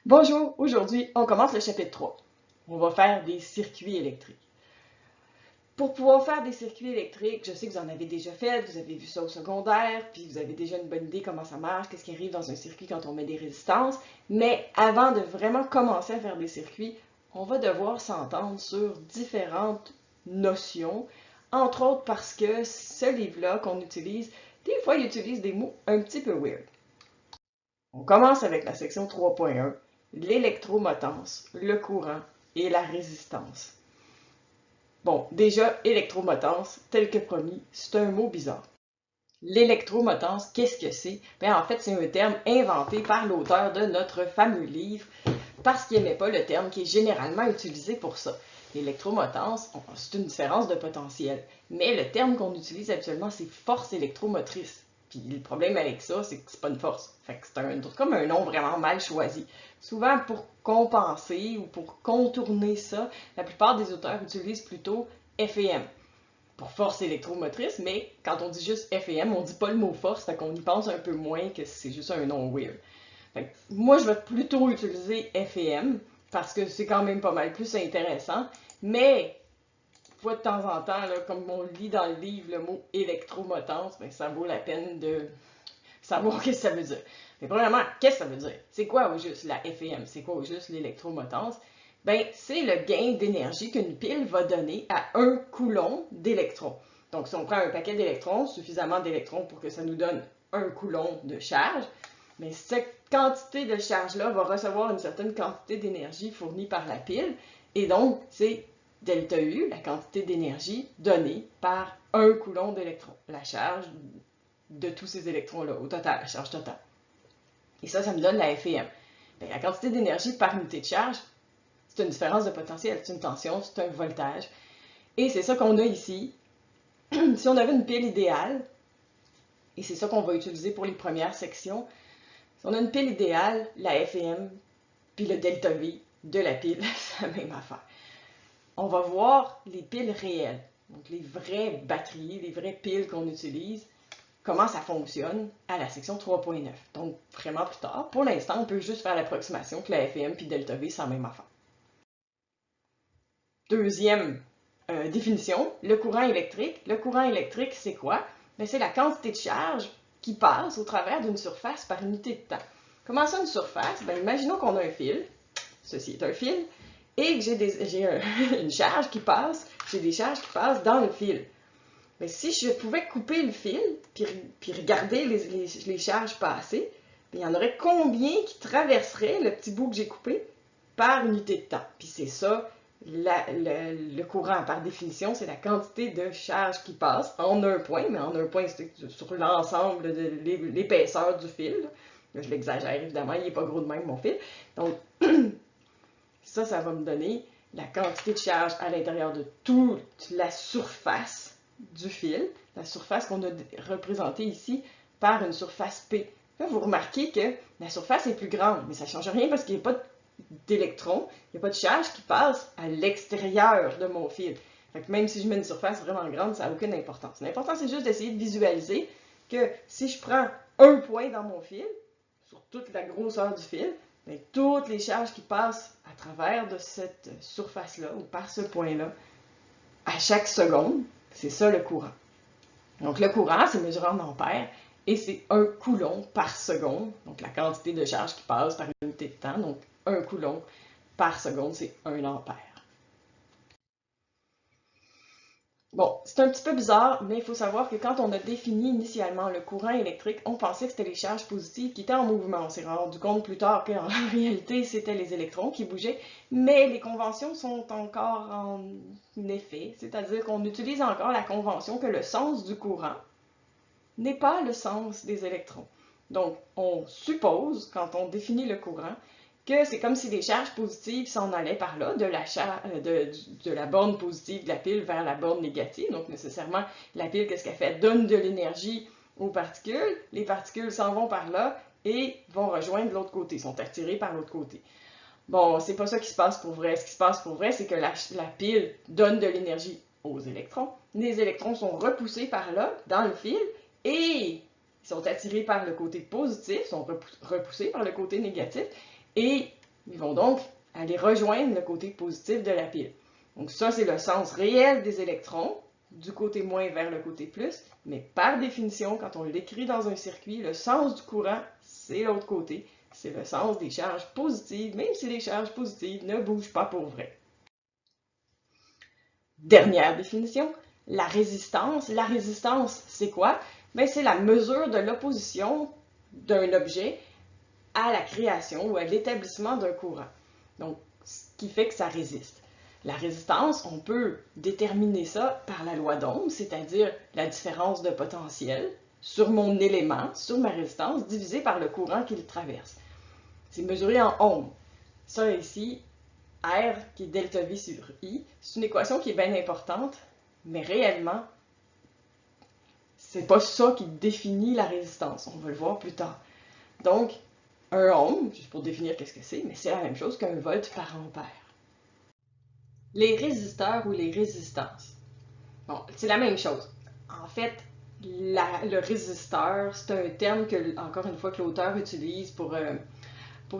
Bonjour, aujourd'hui on commence le chapitre 3. On va faire des circuits électriques. Pour pouvoir faire des circuits électriques, je sais que vous en avez déjà fait, vous avez vu ça au secondaire, puis vous avez déjà une bonne idée comment ça marche, qu'est-ce qui arrive dans un circuit quand on met des résistances, mais avant de vraiment commencer à faire des circuits, on va devoir s'entendre sur différentes notions, entre autres parce que ce livre-là qu'on utilise, des fois il utilise des mots un petit peu weird. On commence avec la section 3.1, l'électromotance, le courant et la résistance. Bon, déjà, électromotance, tel que promis, c'est un mot bizarre. L'électromotance, qu'est-ce que c'est? Bien, en fait, c'est un terme inventé par l'auteur de notre fameux livre parce qu'il n'aimait pas le terme qui est généralement utilisé pour ça. L'électromotance, c'est une différence de potentiel, mais le terme qu'on utilise habituellement, c'est force électromotrice. Puis le problème avec ça, c'est que c'est pas une force. Fait que c'est comme un nom vraiment mal choisi. Souvent, pour compenser ou pour contourner ça, la plupart des auteurs utilisent plutôt F et M pour force électromotrice, mais quand on dit juste F et M, on dit pas le mot force, fait qu'on y pense un peu moins que c'est juste un nom weird. Fait que moi, je vais plutôt utiliser F et M parce que c'est quand même pas mal plus intéressant, mais fois de temps en temps, là, comme on lit dans le livre le mot électromotance, ben, ça vaut la peine de savoir ce que ça veut dire. Mais premièrement, qu'est-ce que ça veut dire? C'est quoi au juste la FEM? C'est quoi au juste l'électromotance? Ben, c'est le gain d'énergie qu'une pile va donner à un coulomb d'électrons. Donc, si on prend un paquet d'électrons, suffisamment d'électrons pour que ça nous donne un coulomb de charge, mais cette quantité de charge-là va recevoir une certaine quantité d'énergie fournie par la pile, et donc, c'est delta U, la quantité d'énergie donnée par un coulomb d'électrons, la charge de tous ces électrons-là, au total, la charge totale. Et ça me donne la FEM. Bien, la quantité d'énergie par unité de charge, c'est une différence de potentiel, c'est une tension, c'est un voltage. Et c'est ça qu'on a ici. Si on avait une pile idéale, et c'est ça qu'on va utiliser pour les premières sections, si on a une pile idéale, la FEM, puis le delta V de la pile, c'est la même affaire. On va voir les piles réelles, donc les vraies batteries, les vraies piles qu'on utilise, comment ça fonctionne à la section 3.9. Donc, vraiment plus tard. Pour l'instant, on peut juste faire l'approximation que la FEM puis delta V, c'est la même affaire. Deuxième définition, le courant électrique. Le courant électrique, c'est quoi? C'est la quantité de charge qui passe au travers d'une surface par unité de temps. Comment ça, une surface? Imaginons qu'on a un fil, ceci est un fil, et que j'ai une charge qui passe, j'ai des charges qui passent dans le fil. Mais si je pouvais couper le fil, puis regarder les charges passer, il y en aurait combien qui traverseraient le petit bout que j'ai coupé par unité de temps. Puis c'est ça, le courant, par définition, c'est la quantité de charge qui passe en un point, mais en un point, c'est sur l'ensemble de l'épaisseur du fil. Là, je l'exagère, évidemment, il n'est pas gros de même, mon fil. Donc, ça va me donner la quantité de charge à l'intérieur de toute la surface du fil, la surface qu'on a représentée ici par une surface P. Là, vous remarquez que la surface est plus grande, mais ça ne change rien parce qu'il n'y a pas d'électrons, il n'y a pas de charge qui passe à l'extérieur de mon fil. Fait que même si je mets une surface vraiment grande, ça n'a aucune importance. L'important, c'est juste d'essayer de visualiser que si je prends un point dans mon fil, sur toute la grosseur du fil, bien, toutes les charges qui passent à travers de cette surface-là ou par ce point-là, à chaque seconde, c'est ça le courant. Donc le courant, c'est mesuré en ampères et c'est 1 coulomb par seconde, donc la quantité de charge qui passe par une unité de temps, donc 1 coulomb par seconde, c'est 1 ampère. Bon, c'est un petit peu bizarre, mais il faut savoir que quand on a défini initialement le courant électrique, on pensait que c'était les charges positives qui étaient en mouvement. On s'est rendu compte plus tard qu'en réalité, c'était les électrons qui bougeaient, mais les conventions sont encore en effet, c'est-à-dire qu'on utilise encore la convention que le sens du courant n'est pas le sens des électrons. Donc, on suppose, quand on définit le courant, que c'est comme si les charges positives s'en allaient par là, de la borne positive de la pile vers la borne négative. Donc, nécessairement, la pile, qu'est-ce qu'elle fait? Donne de l'énergie aux particules. Les particules s'en vont par là et vont rejoindre l'autre côté, sont attirées par l'autre côté. Bon, c'est pas ça qui se passe pour vrai. Ce qui se passe pour vrai, c'est que la pile donne de l'énergie aux électrons. Les électrons sont repoussés par là, dans le fil, et ils sont attirés par le côté positif, sont repoussés par le côté négatif, et Ils vont donc aller rejoindre le côté positif de la pile. Donc ça, c'est le sens réel des électrons, du côté moins vers le côté plus, mais par définition, quand on l'écrit dans un circuit, le sens du courant, c'est l'autre côté. C'est le sens des charges positives, même si les charges positives ne bougent pas pour vrai. Dernière définition, la résistance. La résistance, c'est quoi? Bien, c'est la mesure de l'opposition d'un objet à la création ou à l'établissement d'un courant. Donc, ce qui fait que ça résiste. La résistance, on peut déterminer ça par la loi d'Ohm, c'est-à-dire la différence de potentiel sur mon élément, sur ma résistance, divisé par le courant qui le traverse. C'est mesuré en ohms. Ça ici, R qui est delta V sur I, c'est une équation qui est bien importante, mais réellement, c'est pas ça qui définit la résistance. On va le voir plus tard. Donc, un ohm, juste pour définir qu'est-ce que c'est, mais c'est la même chose qu'un volt par ampère. Les résisteurs ou les résistances. Bon, c'est la même chose. En fait, le résisteur, c'est un terme que, encore une fois, que l'auteur utilise pour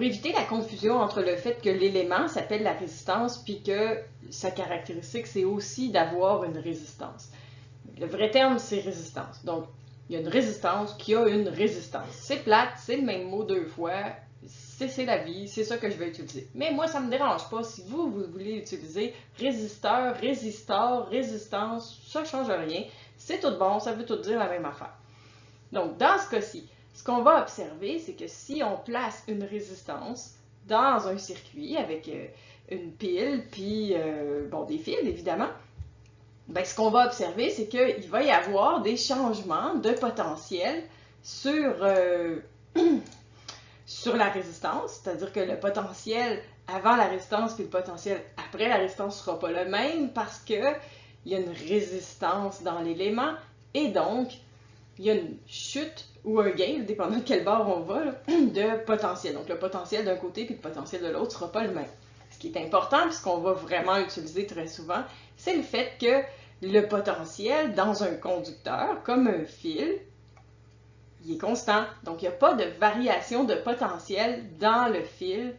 éviter la confusion entre le fait que l'élément s'appelle la résistance puis que sa caractéristique, c'est aussi d'avoir une résistance. Le vrai terme, c'est résistance. Donc, il y a une résistance qui a une résistance. C'est plate, c'est le même mot deux fois, c'est la vie, c'est ça que je vais utiliser. Mais moi, ça ne me dérange pas. Si vous voulez utiliser résisteur, résistor, résistance, ça ne change rien. C'est tout bon, ça veut tout dire la même affaire. Donc, dans ce cas-ci, ce qu'on va observer, c'est que si on place une résistance dans un circuit avec une pile, puis des fils, évidemment, bien, ce qu'on va observer, c'est qu'il va y avoir des changements de potentiel sur la résistance, c'est-à-dire que le potentiel avant la résistance puis le potentiel après la résistance ne sera pas le même parce qu'il y a une résistance dans l'élément et donc il y a une chute ou un gain, dépendant de quel bord on va, là, de potentiel. Donc le potentiel d'un côté puis le potentiel de l'autre ne sera pas le même. Ce qui est important, puis ce qu'on va vraiment utiliser très souvent, c'est le fait que le potentiel dans un conducteur, comme un fil, il est constant. Donc, il n'y a pas de variation de potentiel dans le fil.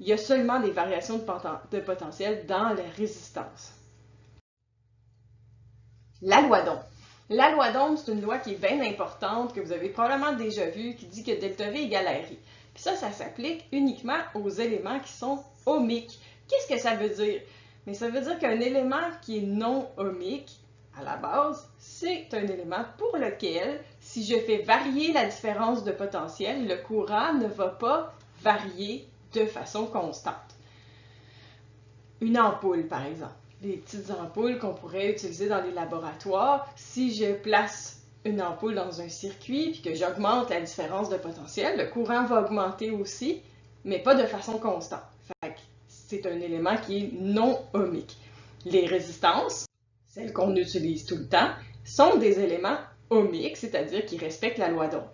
Il y a seulement des variations de potentiel dans la résistance. La loi d'Ohm. La loi d'Ohm, c'est une loi qui est bien importante, que vous avez probablement déjà vue, qui dit que delta V égale RI. Puis ça s'applique uniquement aux éléments qui sont ohmiques. Qu'est-ce que ça veut dire? Mais ça veut dire qu'un élément qui est non ohmique, à la base, c'est un élément pour lequel, si je fais varier la différence de potentiel, le courant ne va pas varier de façon constante. Une ampoule, par exemple. Les petites ampoules qu'on pourrait utiliser dans les laboratoires, si je place une ampoule dans un circuit puis que j'augmente la différence de potentiel, le courant va augmenter aussi, mais pas de façon constante. Fait que c'est un élément qui est non ohmique. Les résistances, celles qu'on utilise tout le temps, sont des éléments ohmiques, c'est-à-dire qui respectent la loi d'Ohm.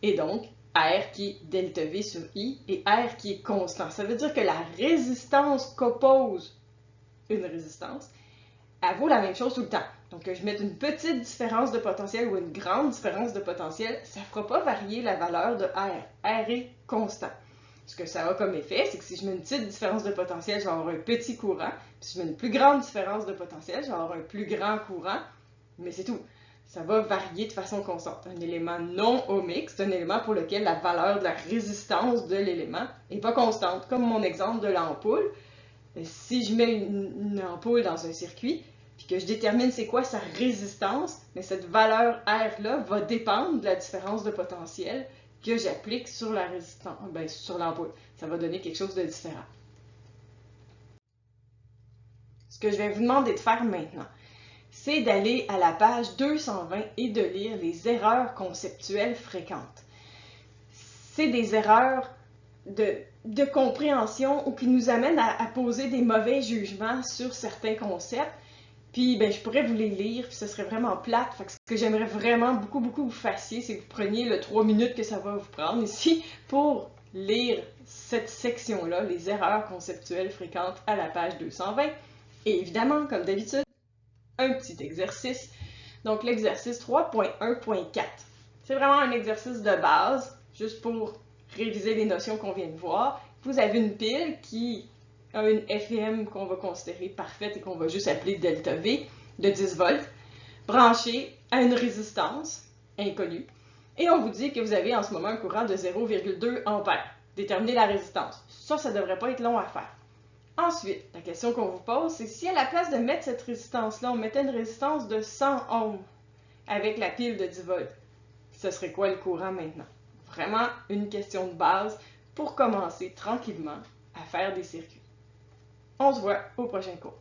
Et donc, R qui est delta V sur I et R qui est constant. Ça veut dire que la résistance qu'oppose une résistance, elle vaut la même chose tout le temps. Donc, que je mette une petite différence de potentiel ou une grande différence de potentiel, ça ne fera pas varier la valeur de R. R est constant. Ce que ça a comme effet, c'est que si je mets une petite différence de potentiel, je vais avoir un petit courant. Puis si je mets une plus grande différence de potentiel, je vais avoir un plus grand courant. Mais c'est tout. Ça va varier de façon constante. Un élément non ohmique, c'est un élément pour lequel la valeur de la résistance de l'élément n'est pas constante. Comme mon exemple de l'ampoule. Si je mets une ampoule dans un circuit, puis que je détermine c'est quoi sa résistance, mais cette valeur R-là va dépendre de la différence de potentiel que j'applique sur la résistance, sur l'ampoule. Ça va donner quelque chose de différent. Ce que je vais vous demander de faire maintenant, c'est d'aller à la page 220 et de lire les erreurs conceptuelles fréquentes. C'est des erreurs de compréhension ou qui nous amènent à poser des mauvais jugements sur certains concepts. Puis, je pourrais vous les lire, puis ce serait vraiment plate. Fait que ce que j'aimerais vraiment beaucoup vous fassiez, c'est que vous preniez le 3 minutes que ça va vous prendre ici pour lire cette section-là, les erreurs conceptuelles fréquentes à la page 220. Et évidemment, comme d'habitude, un petit exercice. Donc, l'exercice 3.1.4. C'est vraiment un exercice de base, juste pour réviser les notions qu'on vient de voir. Vous avez une pile qui a une FEM qu'on va considérer parfaite et qu'on va juste appeler delta V de 10 volts, branchée à une résistance inconnue. Et on vous dit que vous avez en ce moment un courant de 0,2 ampères. Déterminez la résistance. Ça ne devrait pas être long à faire. Ensuite, la question qu'on vous pose, c'est si à la place de mettre cette résistance-là, on mettait une résistance de 100 ohms avec la pile de 10 volts, ce serait quoi le courant maintenant? Vraiment une question de base pour commencer tranquillement à faire des circuits. On se voit au prochain cours.